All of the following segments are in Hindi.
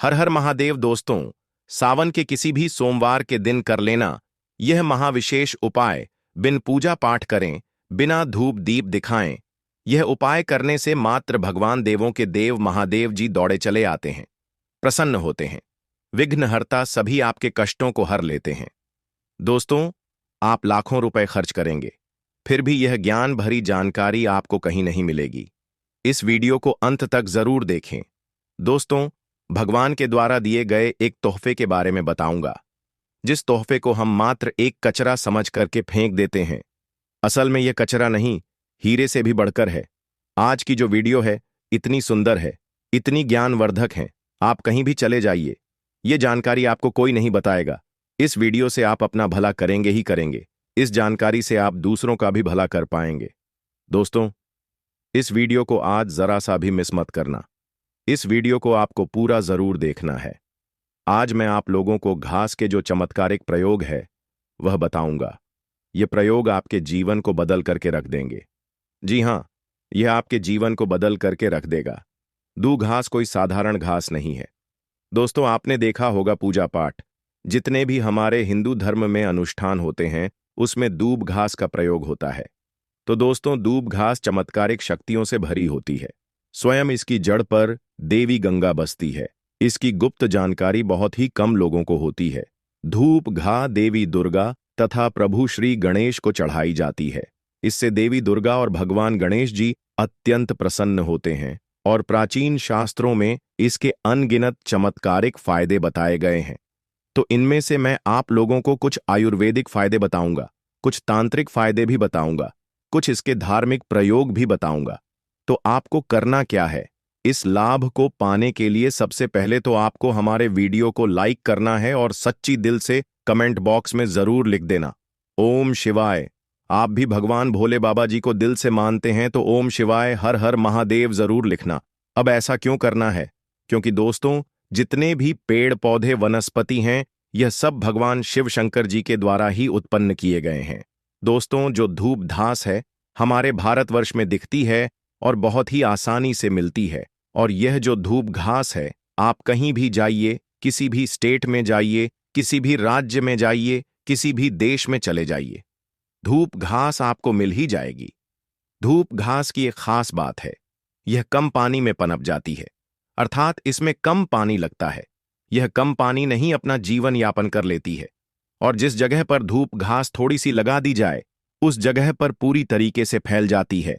हर हर महादेव दोस्तों, सावन के किसी भी सोमवार के दिन कर लेना यह महाविशेष उपाय। बिन पूजा पाठ करें, बिना धूप दीप दिखाएं। यह उपाय करने से मात्र भगवान देवों के देव महादेव जी दौड़े चले आते हैं, प्रसन्न होते हैं। विघ्नहर्ता सभी आपके कष्टों को हर लेते हैं। दोस्तों, आप लाखों रुपए खर्च करेंगे, फिर भी यह ज्ञान भरी जानकारी आपको कहीं नहीं मिलेगी। इस वीडियो को अंत तक जरूर देखें। दोस्तों, भगवान के द्वारा दिए गए एक तोहफे के बारे में बताऊंगा, जिस तोहफे को हम मात्र एक कचरा समझ करके फेंक देते हैं। असल में यह कचरा नहीं, हीरे से भी बढ़कर है। आज की जो वीडियो है इतनी सुंदर है, इतनी ज्ञानवर्धक है, आप कहीं भी चले जाइए, ये जानकारी आपको कोई नहीं बताएगा। इस वीडियो से आप अपना भला करेंगे ही करेंगे। इस जानकारी से आप दूसरों का भी भला कर पाएंगे। दोस्तों, इस वीडियो को आज जरा सा भी मिस मत करना। इस वीडियो को आपको पूरा जरूर देखना है। आज मैं आप लोगों को घास के जो चमत्कारिक प्रयोग है वह बताऊंगा। ये प्रयोग आपके जीवन को बदल करके रख देंगे। जी हां, यह आपके जीवन को बदल करके रख देगा। दूब घास कोई साधारण घास नहीं है। दोस्तों, आपने देखा होगा पूजा पाठ, जितने भी हमारे हिंदू धर्म में अनुष्ठान होते हैं उसमें दूब घास का प्रयोग होता है। तो दोस्तों, दूब घास चमत्कारिक शक्तियों से भरी होती है। स्वयं इसकी जड़ पर देवी गंगा बसती है। इसकी गुप्त जानकारी बहुत ही कम लोगों को होती है। धूप घा देवी दुर्गा तथा प्रभु श्री गणेश को चढ़ाई जाती है। इससे देवी दुर्गा और भगवान गणेश जी अत्यंत प्रसन्न होते हैं और प्राचीन शास्त्रों में इसके अनगिनत चमत्कारिक फायदे बताए गए हैं। तो इनमें से मैं आप लोगों को कुछ आयुर्वेदिक फायदे बताऊंगा, कुछ तांत्रिक फायदे भी बताऊंगा, कुछ इसके धार्मिक प्रयोग भी बताऊंगा। तो आपको करना क्या है? इस लाभ को पाने के लिए सबसे पहले तो आपको हमारे वीडियो को लाइक करना है और सच्ची दिल से कमेंट बॉक्स में जरूर लिख देना ओम शिवाय। आप भी भगवान भोले बाबा जी को दिल से मानते हैं तो ओम शिवाय हर हर महादेव जरूर लिखना। अब ऐसा क्यों करना है? क्योंकि दोस्तों, जितने भी पेड़ पौधे वनस्पति हैं यह सब भगवान शिव शंकर जी के द्वारा ही उत्पन्न किए गए हैं। दोस्तों, जो धूप घास है हमारे भारतवर्ष में दिखती है और बहुत ही आसानी से मिलती है। और यह जो धूप घास है, आप कहीं भी जाइए, किसी भी स्टेट में जाइए, किसी भी राज्य में जाइए, किसी भी देश में चले जाइए, धूप घास आपको मिल ही जाएगी। धूप घास की एक खास बात है, यह कम पानी में पनप जाती है, अर्थात इसमें कम पानी लगता है। यह कम पानी नहीं अपना जीवन यापन कर लेती है। और जिस जगह पर धूप घास थोड़ी सी लगा दी जाए उस जगह पर पूरी तरीके से फैल जाती है।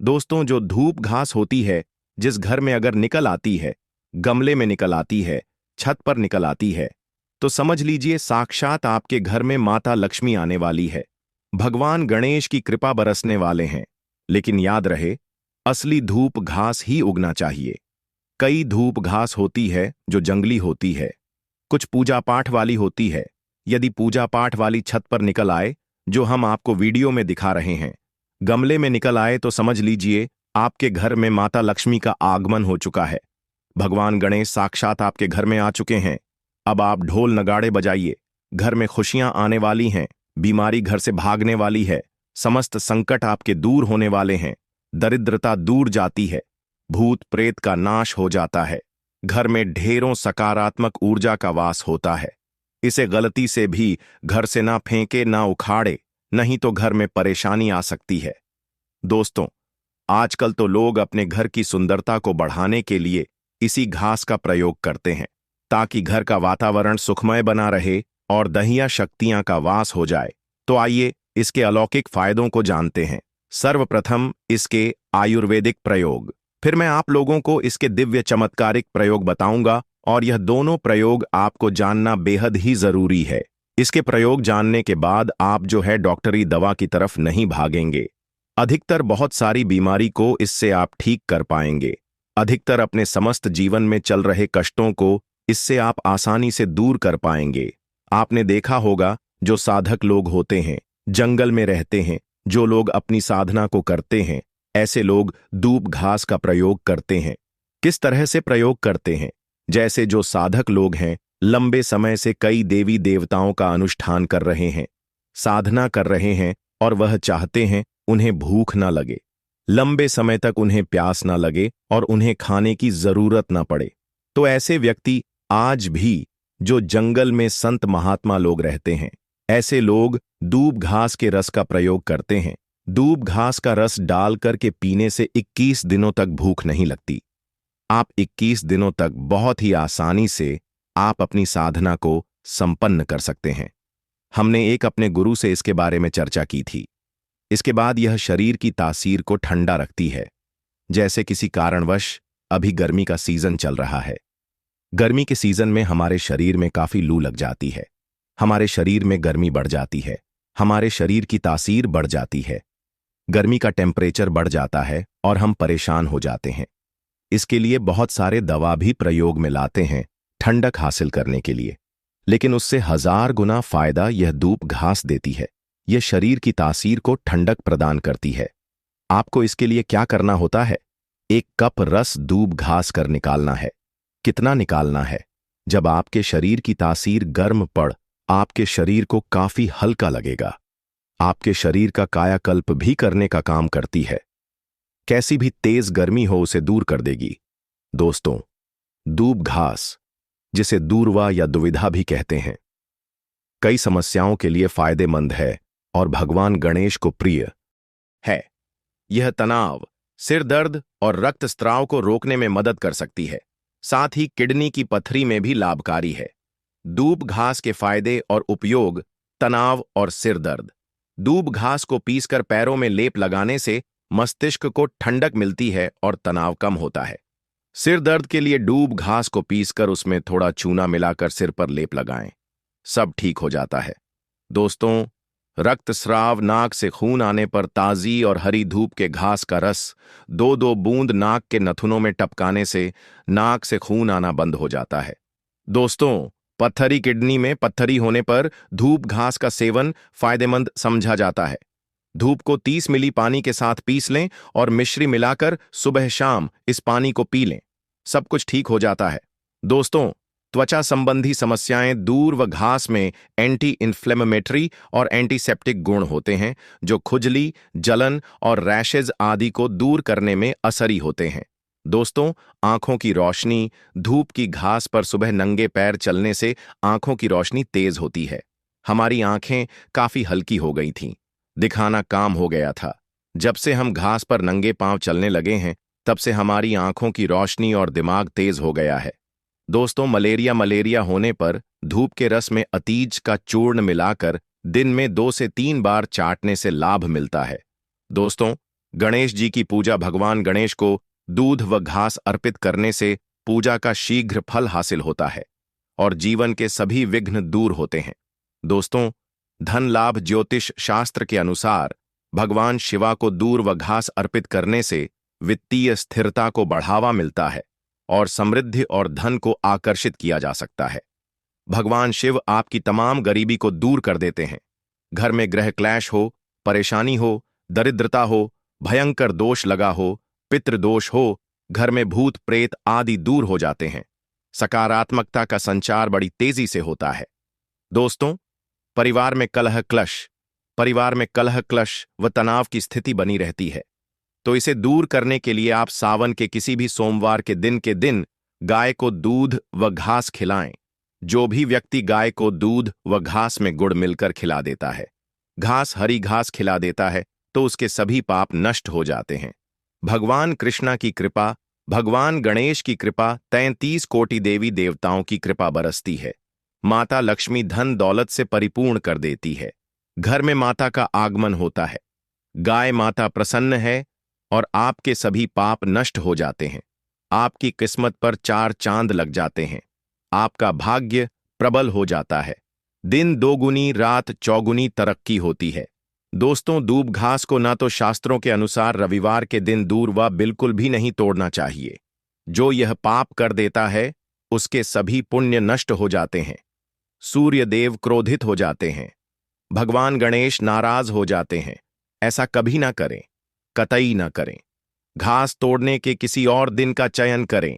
दोस्तों, जो धूप घास होती है जिस घर में अगर निकल आती है, गमले में निकल आती है, छत पर निकल आती है, तो समझ लीजिए साक्षात आपके घर में माता लक्ष्मी आने वाली है। भगवान गणेश की कृपा बरसने वाले हैं। लेकिन याद रहे, असली धूप घास ही उगना चाहिए। कई धूप घास होती है जो जंगली होती है, कुछ पूजा पाठ वाली होती है। यदि पूजा पाठ वाली छत पर निकल आए, जो हम आपको वीडियो में दिखा रहे हैं, गमले में निकल आए, तो समझ लीजिए आपके घर में माता लक्ष्मी का आगमन हो चुका है। भगवान गणेश साक्षात आपके घर में आ चुके हैं। अब आप ढोल नगाड़े बजाइए, घर में खुशियां आने वाली हैं, बीमारी घर से भागने वाली है, समस्त संकट आपके दूर होने वाले हैं, दरिद्रता दूर जाती है, भूत प्रेत का नाश हो जाता है, घर में ढेरों सकारात्मक ऊर्जा का वास होता है। इसे गलती से भी घर से ना फेंके ना उखाड़े, नहीं तो घर में परेशानी आ सकती है। दोस्तों, आजकल तो लोग अपने घर की सुंदरता को बढ़ाने के लिए इसी घास का प्रयोग करते हैं, ताकि घर का वातावरण सुखमय बना रहे और दैवीय शक्तियां का वास हो जाए। तो आइए इसके अलौकिक फायदों को जानते हैं। सर्वप्रथम इसके आयुर्वेदिक प्रयोग, फिर मैं आप लोगों को इसके दिव्य चमत्कारिक प्रयोग बताऊंगा और यह दोनों प्रयोग आपको जानना बेहद ही जरूरी है। इसके प्रयोग जानने के बाद आप जो है डॉक्टरी दवा की तरफ नहीं भागेंगे। अधिकतर बहुत सारी बीमारी को इससे आप ठीक कर पाएंगे। अधिकतर अपने समस्त जीवन में चल रहे कष्टों को इससे आप आसानी से दूर कर पाएंगे। आपने देखा होगा, जो साधक लोग होते हैं, जंगल में रहते हैं, जो लोग अपनी साधना को करते हैं, ऐसे लोग दूब घास का प्रयोग करते हैं। किस तरह से प्रयोग करते हैं? जैसे जो साधक लोग हैं, लंबे समय से कई देवी देवताओं का अनुष्ठान कर रहे हैं, साधना कर रहे हैं और वह चाहते हैं उन्हें भूख ना लगे, लंबे समय तक उन्हें प्यास ना लगे और उन्हें खाने की जरूरत ना पड़े। तो ऐसे व्यक्ति आज भी जो जंगल में संत महात्मा लोग रहते हैं, ऐसे लोग दूब घास के रस का प्रयोग करते हैं। दूब घास का रस डालकर के पीने से 21 दिनों तक भूख नहीं लगती। आप 21 दिनों तक बहुत ही आसानी से आप अपनी साधना को संपन्न कर सकते हैं। हमने एक अपने गुरु से इसके बारे में चर्चा की थी। इसके बाद यह शरीर की तासीर को ठंडा रखती है। जैसे किसी कारणवश अभी गर्मी का सीजन चल रहा है। गर्मी के सीजन में हमारे शरीर में काफी लू लग जाती है, हमारे शरीर में गर्मी बढ़ जाती है, हमारे शरीर की तासीर बढ़ जाती है, गर्मी का टेम्परेचर बढ़ जाता है और हम परेशान हो जाते हैं। इसके लिए बहुत सारे दवा भी प्रयोग में लाते हैं ठंडक हासिल करने के लिए, लेकिन उससे 1000 गुना फायदा यह दूब घास देती है। यह शरीर की तासीर को ठंडक प्रदान करती है। आपको इसके लिए क्या करना होता है? 1 कप रस दूब घास कर निकालना है। कितना निकालना है? जब आपके शरीर की तासीर गर्म पड़ आपके शरीर को काफी हल्का लगेगा। आपके शरीर का कायाकल्प भी करने का काम करती है। कैसी भी तेज गर्मी हो उसे दूर कर देगी। दोस्तों, दूब घास, जिसे दूर्वा या दुविधा भी कहते हैं, कई समस्याओं के लिए फायदेमंद है और भगवान गणेश को प्रिय है। यह तनाव, सिर दर्द और रक्तस्राव को रोकने में मदद कर सकती है। साथ ही किडनी की पथरी में भी लाभकारी है। दूब घास के फायदे और उपयोग: तनाव और सिर दर्द। दूब घास को पीसकर पैरों में लेप लगाने से मस्तिष्क को ठंडक मिलती है और तनाव कम होता है। सिर दर्द के लिए दूब घास को पीसकर उसमें थोड़ा चूना मिलाकर सिर पर लेप लगाएं, सब ठीक हो जाता है। दोस्तों, रक्तस्राव, नाक से खून आने पर ताजी और हरी धूप के घास का रस 2-2 बूंद नाक के नथुनों में टपकाने से नाक से खून आना बंद हो जाता है। दोस्तों, पत्थरी किडनी में पत्थरी होने पर धूप घास का सेवन फायदेमंद समझा जाता है। धूप को 30 मिली पानी के साथ पीस लें और मिश्री मिलाकर सुबह शाम इस पानी को पी लें, सब कुछ ठीक हो जाता है। दोस्तों, त्वचा संबंधी समस्याएं दूर व घास में एंटी इन्फ्लेमेटरी और एंटीसेप्टिक गुण होते हैं, जो खुजली, जलन और रैशेज आदि को दूर करने में असरी होते हैं। दोस्तों, आंखों की रोशनी, धूप की घास पर सुबह नंगे पैर चलने से आंखों की रोशनी तेज होती है। हमारी आंखें काफी हल्की हो गई थीं, दिखाना काम हो गया था। जब से हम घास पर नंगे पांव चलने लगे हैं, तब से हमारी आंखों की रोशनी और दिमाग तेज हो गया है। दोस्तों, मलेरिया होने पर धूप के रस में अतीज का चूर्ण मिलाकर दिन में 2 से 3 बार चाटने से लाभ मिलता है। दोस्तों, गणेश जी की पूजा: भगवान गणेश को दूध व घास अर्पित करने से पूजा का शीघ्र फल हासिल होता है और जीवन के सभी विघ्न दूर होते हैं। दोस्तों, धन लाभ: ज्योतिष शास्त्र के अनुसार भगवान शिवा को दूध व घास अर्पित करने से वित्तीय स्थिरता को बढ़ावा मिलता है और समृद्धि और धन को आकर्षित किया जा सकता है। भगवान शिव आपकी तमाम गरीबी को दूर कर देते हैं। घर में ग्रह क्लैश हो, परेशानी हो, दरिद्रता हो, भयंकर दोष लगा हो, पितृदोष हो, घर में भूत प्रेत आदि दूर हो जाते हैं। सकारात्मकता का संचार बड़ी तेजी से होता है। दोस्तों, परिवार में कलह क्लश व तनाव की स्थिति बनी रहती है, तो इसे दूर करने के लिए आप सावन के किसी भी सोमवार के दिन गाय को दूध व घास खिलाएं। जो भी व्यक्ति गाय को दूध व घास में गुड़ मिलकर खिला देता है, हरी घास खिला देता है, तो उसके सभी पाप नष्ट हो जाते हैं। भगवान कृष्णा की कृपा, भगवान गणेश की कृपा, 33 कोटि देवी देवताओं की कृपा बरसती है। माता लक्ष्मी धन दौलत से परिपूर्ण कर देती है। घर में माता का आगमन होता है। गाय माता प्रसन्न है और आपके सभी पाप नष्ट हो जाते हैं। आपकी किस्मत पर 4 चांद लग जाते हैं। आपका भाग्य प्रबल हो जाता है। दिन 2 गुनी, रात 4 गुनी तरक्की होती है। दोस्तों, दूब घास को ना तो शास्त्रों के अनुसार रविवार के दिन दूर व बिल्कुल भी नहीं तोड़ना चाहिए। जो यह पाप कर देता है, उसके सभी पुण्य नष्ट हो जाते हैं। सूर्य देव क्रोधित हो जाते हैं। भगवान गणेश नाराज हो जाते हैं। ऐसा कभी ना करें, कतई ना करें। घास तोड़ने के किसी और दिन का चयन करें,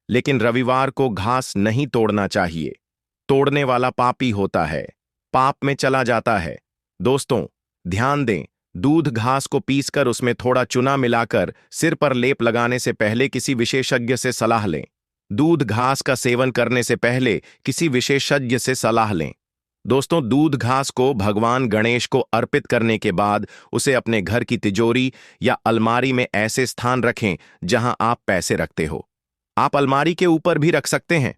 लेकिन रविवार को घास नहीं तोड़ना चाहिए। तोड़ने वाला पापी होता है, पाप में चला जाता है। दोस्तों, ध्यान दें, दूध घास को पीसकर उसमें थोड़ा चूना मिलाकर सिर पर लेप लगाने से पहले किसी विशेषज्ञ से सलाह लें। दूध घास का सेवन करने से पहले किसी विशेषज्ञ से सलाह लें। दोस्तों, दूध घास को भगवान गणेश को अर्पित करने के बाद उसे अपने घर की तिजोरी या अलमारी में ऐसे स्थान रखें जहां आप पैसे रखते हो। आप अलमारी के ऊपर भी रख सकते हैं।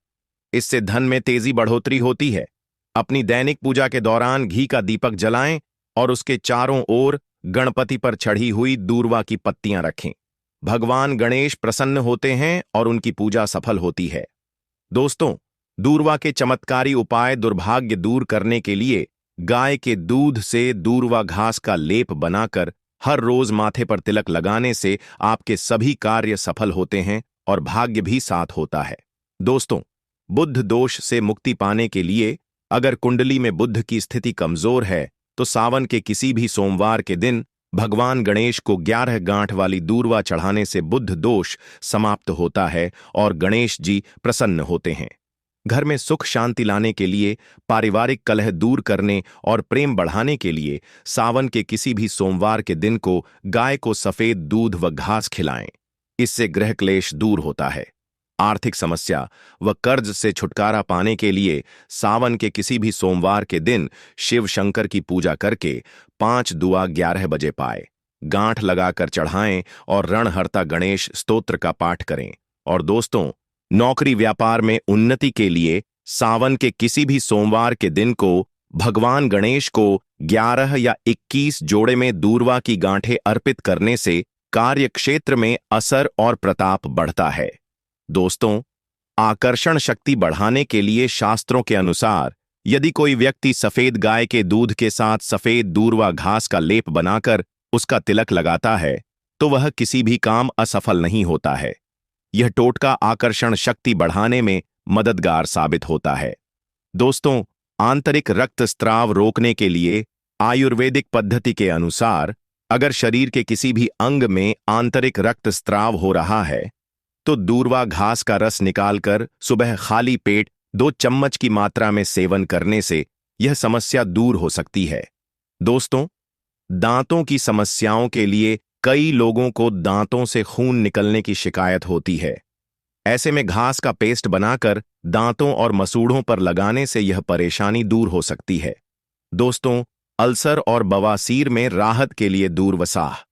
इससे धन में तेजी बढ़ोतरी होती है। अपनी दैनिक पूजा के दौरान घी का दीपक जलाएं और उसके चारों ओर गणपति पर चढ़ी हुई दूर्वा की पत्तियां रखें। भगवान गणेश प्रसन्न होते हैं और उनकी पूजा सफल होती है। दोस्तों, दूर्वा के चमत्कारी उपाय दुर्भाग्य दूर करने के लिए गाय के दूध से दूर्वा घास का लेप बनाकर हर रोज माथे पर तिलक लगाने से आपके सभी कार्य सफल होते हैं और भाग्य भी साथ होता है। दोस्तों, बुध दोष से मुक्ति पाने के लिए अगर कुंडली में बुध की स्थिति कमजोर है तो सावन के किसी भी सोमवार के दिन भगवान गणेश को 11 गांठ वाली दूर्वा चढ़ाने से बुध दोष समाप्त होता है और गणेश जी प्रसन्न होते हैं। घर में सुख शांति लाने के लिए, पारिवारिक कलह दूर करने और प्रेम बढ़ाने के लिए सावन के किसी भी सोमवार के दिन को गाय को सफेद दूध व घास खिलाएं। इससे गृह क्लेश दूर होता है। आर्थिक समस्या व कर्ज से छुटकारा पाने के लिए सावन के किसी भी सोमवार के दिन शिव शंकर की पूजा करके 5 दुआ 11 बजे पाए गांठ लगाकर चढ़ाएं और रणहर्ता गणेश स्तोत्र का पाठ करें। और दोस्तों, नौकरी व्यापार में उन्नति के लिए सावन के किसी भी सोमवार के दिन को भगवान गणेश को 11 या 21 जोड़े में दूर्वा की गांठें अर्पित करने से कार्य क्षेत्र में असर और प्रताप बढ़ता है। दोस्तों, आकर्षण शक्ति बढ़ाने के लिए शास्त्रों के अनुसार यदि कोई व्यक्ति सफेद गाय के दूध के साथ सफेद दूर्वा घास का लेप बनाकर उसका तिलक लगाता है तो वह किसी भी काम असफल नहीं होता है। यह टोटका आकर्षण शक्ति बढ़ाने में मददगार साबित होता है। दोस्तों, आंतरिक रक्तस्राव रोकने के लिए आयुर्वेदिक पद्धति के अनुसार अगर शरीर के किसी भी अंग में आंतरिक रक्तस्राव हो रहा है तो दूर्वा घास का रस निकालकर सुबह खाली पेट 2 चम्मच की मात्रा में सेवन करने से यह समस्या दूर हो सकती है। दोस्तों, दांतों की समस्याओं के लिए कई लोगों को दांतों से खून निकलने की शिकायत होती है। ऐसे में घास का पेस्ट बनाकर दांतों और मसूड़ों पर लगाने से यह परेशानी दूर हो सकती है। दोस्तों, अल्सर और बवासीर में राहत के लिए दूर्वासाह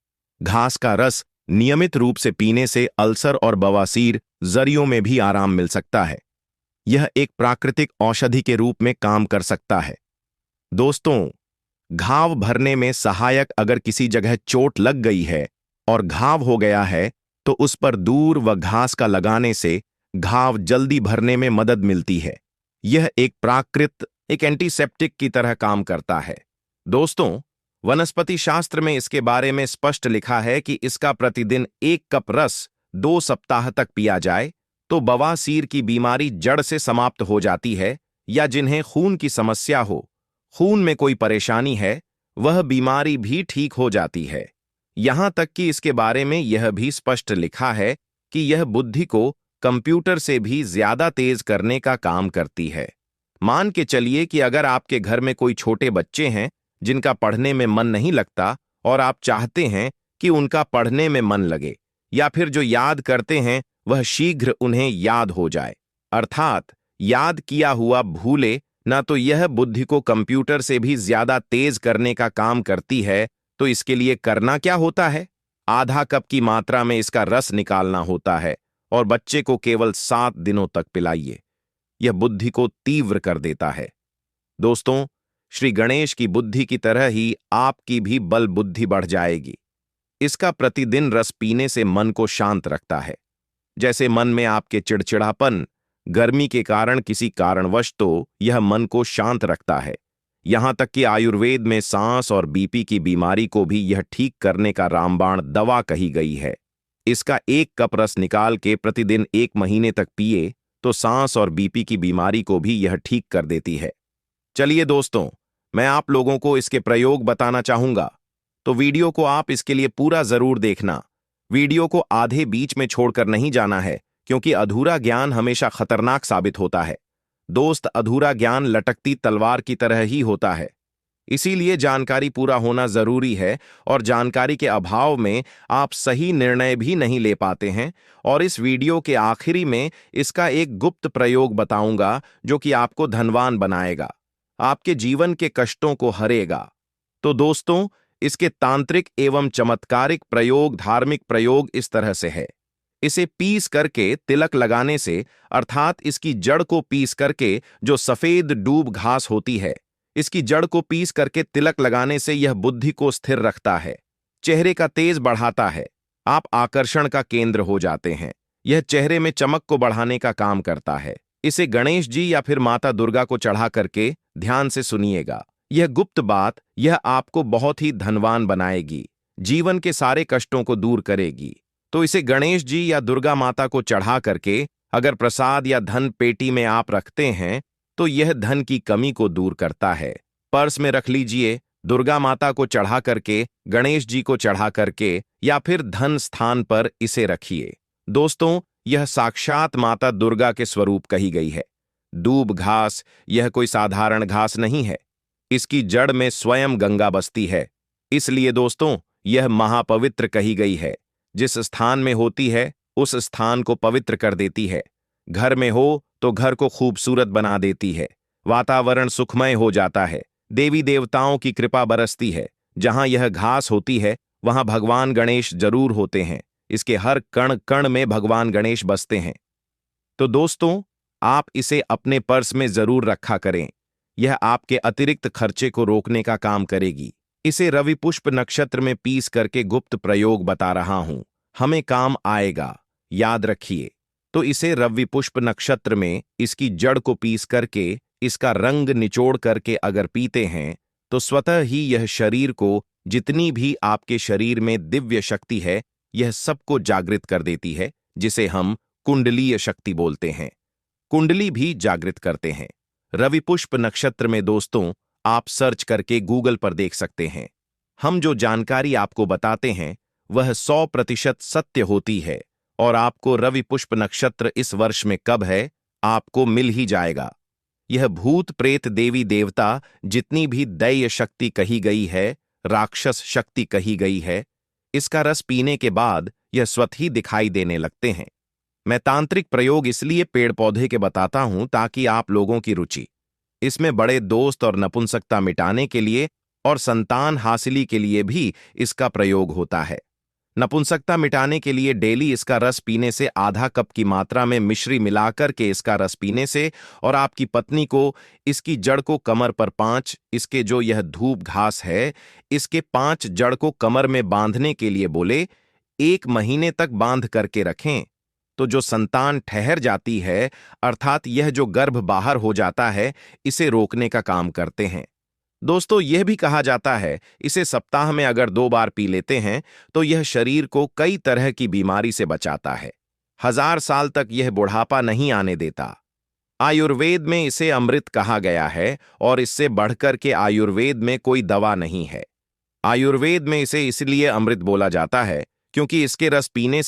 घास का रस नियमित रूप से पीने से अल्सर और बवासीर जरियों में भी आराम मिल सकता है। यह एक प्राकृतिक औषधि के रूप में काम कर सकता है। दोस्तों, घाव भरने में सहायक अगर किसी जगह चोट लग गई है और घाव हो गया है तो उस पर दूर व घास का लगाने से घाव जल्दी भरने में मदद मिलती है। यह एक एंटीसेप्टिक की तरह काम करता है। दोस्तों, वनस्पति शास्त्र में इसके बारे में स्पष्ट लिखा है कि इसका प्रतिदिन 1 कप रस 2 सप्ताह तक पिया जाए तो बवासीर की बीमारी जड़ से समाप्त हो जाती है, या जिन्हें खून की समस्या हो, खून में कोई परेशानी है, वह बीमारी भी ठीक हो जाती है। यहां तक कि इसके बारे में यह भी स्पष्ट लिखा है कि यह बुद्धि को कंप्यूटर से भी ज्यादा तेज करने का काम करती है। मान के चलिए कि अगर आपके घर में कोई छोटे बच्चे हैं जिनका पढ़ने में मन नहीं लगता और आप चाहते हैं कि उनका पढ़ने में मन लगे, या फिर जो याद करते हैं वह शीघ्र उन्हें याद हो जाए, अर्थात याद किया हुआ भूले ना, तो यह बुद्धि को कंप्यूटर से भी ज्यादा तेज करने का काम करती है। तो इसके लिए करना क्या होता है? आधा कप की मात्रा में इसका रस निकालना होता है और बच्चे को केवल 7 दिनों तक पिलाइए। यह बुद्धि को तीव्र कर देता है। दोस्तों, श्री गणेश की बुद्धि की तरह ही आपकी भी बल बुद्धि बढ़ जाएगी। इसका प्रतिदिन रस पीने से मन को शांत रखता है। जैसे मन में आपके चिड़चिड़ापन, गर्मी के कारण किसी कारणवश, तो यह मन को शांत रखता है। यहां तक कि आयुर्वेद में सांस और बीपी की बीमारी को भी यह ठीक करने का रामबाण दवा कही गई है। इसका 1 कप रस निकाल के प्रतिदिन 1 महीने तक पिए तो सांस और बीपी की बीमारी को भी यह ठीक कर देती है। चलिए दोस्तों, मैं आप लोगों को इसके प्रयोग बताना चाहूंगा, तो वीडियो को आप इसके लिए पूरा जरूर देखना। वीडियो को आधे बीच में छोड़कर नहीं जाना है, क्योंकि अधूरा ज्ञान हमेशा खतरनाक साबित होता है। दोस्त, अधूरा ज्ञान लटकती तलवार की तरह ही होता है। इसीलिए जानकारी पूरा होना जरूरी है और जानकारी के अभाव में आप सही निर्णय भी नहीं ले पाते हैं। और इस वीडियो के आखिरी में इसका एक गुप्त प्रयोग बताऊंगा जो कि आपको धनवान बनाएगा, आपके जीवन के कष्टों को हरेगा। तो दोस्तों, इसके तांत्रिक एवं चमत्कारिक प्रयोग, धार्मिक प्रयोग इस तरह से है। इसे पीस करके तिलक लगाने से, अर्थात इसकी जड़ को पीस करके, जो सफेद डूब घास होती है, इसकी जड़ को पीस करके तिलक लगाने से यह बुद्धि को स्थिर रखता है, चेहरे का तेज बढ़ाता है, आप आकर्षण का केंद्र हो जाते हैं। यह चेहरे में चमक को बढ़ाने का काम करता है। इसे गणेश जी या फिर माता दुर्गा को चढ़ा करके ध्यान से सुनिएगा। यह गुप्त बात, यह आपको बहुत ही धनवान बनाएगी, जीवन के सारे कष्टों को दूर करेगी। तो इसे गणेश जी या दुर्गा माता को चढ़ा करके अगर प्रसाद या धन पेटी में आप रखते हैं तो यह धन की कमी को दूर करता है। पर्स में रख लीजिए, दुर्गा माता को चढ़ा करके, गणेश जी को चढ़ा करके, या फिर धन स्थान पर इसे रखिए। दोस्तों, यह साक्षात माता दुर्गा के स्वरूप कही गई है। दूब घास यह कोई साधारण घास नहीं है, इसकी जड़ में स्वयं गंगा बसती है। इसलिए दोस्तों, यह महापवित्र कही गई है। जिस स्थान में होती है उस स्थान को पवित्र कर देती है। घर में हो तो घर को खूबसूरत बना देती है, वातावरण सुखमय हो जाता है, देवी देवताओं की कृपा बरसती है। जहां यह घास होती है वहां भगवान गणेश जरूर होते हैं। इसके हर कण कण में भगवान गणेश बसते हैं। तो दोस्तों, आप इसे अपने पर्स में जरूर रखा करें। यह आपके अतिरिक्त खर्चे को रोकने का काम करेगी। इसे रवि पुष्प नक्षत्र में पीस करके गुप्त प्रयोग बता रहा हूं, हमें काम आएगा, याद रखिए। तो इसे रवि पुष्प नक्षत्र में इसकी जड़ को पीस करके, इसका रंग निचोड़ करके अगर पीते हैं तो स्वतः ही यह शरीर को, जितनी भी आपके शरीर में दिव्य शक्ति है, यह सबको जागृत कर देती है, जिसे हम कुंडलीय शक्ति बोलते हैं। कुंडली भी जागृत करते हैं। रवि पुष्प नक्षत्र में दोस्तों, आप सर्च करके गूगल पर देख सकते हैं। हम जो जानकारी आपको बताते हैं वह 100% सत्य होती है। और आपको रवि पुष्प नक्षत्र इस वर्ष में कब है, आपको मिल ही जाएगा। यह भूत प्रेत देवी देवता, जितनी भी दैय शक्ति कही गई है, राक्षस शक्ति कही गई है, इसका रस पीने के बाद यह स्वतः ही दिखाई देने लगते हैं। मैं तांत्रिक प्रयोग इसलिए पेड़ पौधे के बताता हूं ताकि आप लोगों की रुचि इसमें बड़े दोस्त और नपुंसकता मिटाने के लिए और संतान हासिली के लिए भी इसका प्रयोग होता है। नपुंसकता मिटाने के लिए डेली इसका रस पीने से, आधा कप की मात्रा में मिश्री मिलाकर के इसका रस पीने से, और आपकी पत्नी को इसकी जड़ को कमर पर 5, इसके जो यह धूप घास है, इसके 5 जड़ को कमर में बांधने के लिए बोले, 1 महीने तक बांध करके रखें तो जो संतान ठहर जाती है, अर्थात यह जो गर्भ बाहर हो जाता है, इसे रोकने का काम करते हैं। दोस्तों, यह भी कहा जाता है इसे सप्ताह में अगर 2 बार पी लेते हैं तो यह शरीर को कई तरह की बीमारी से बचाता है। 1000 साल तक यह बुढ़ापा नहीं आने देता। आयुर्वेद में इसे अमृत कहा गया है और इससे बढ़कर के आयुर्वेद में कोई दवा नहीं है। आयुर्वेद में इसे इसलिए अमृत बोला जाता है क्योंकि इसके रस पीने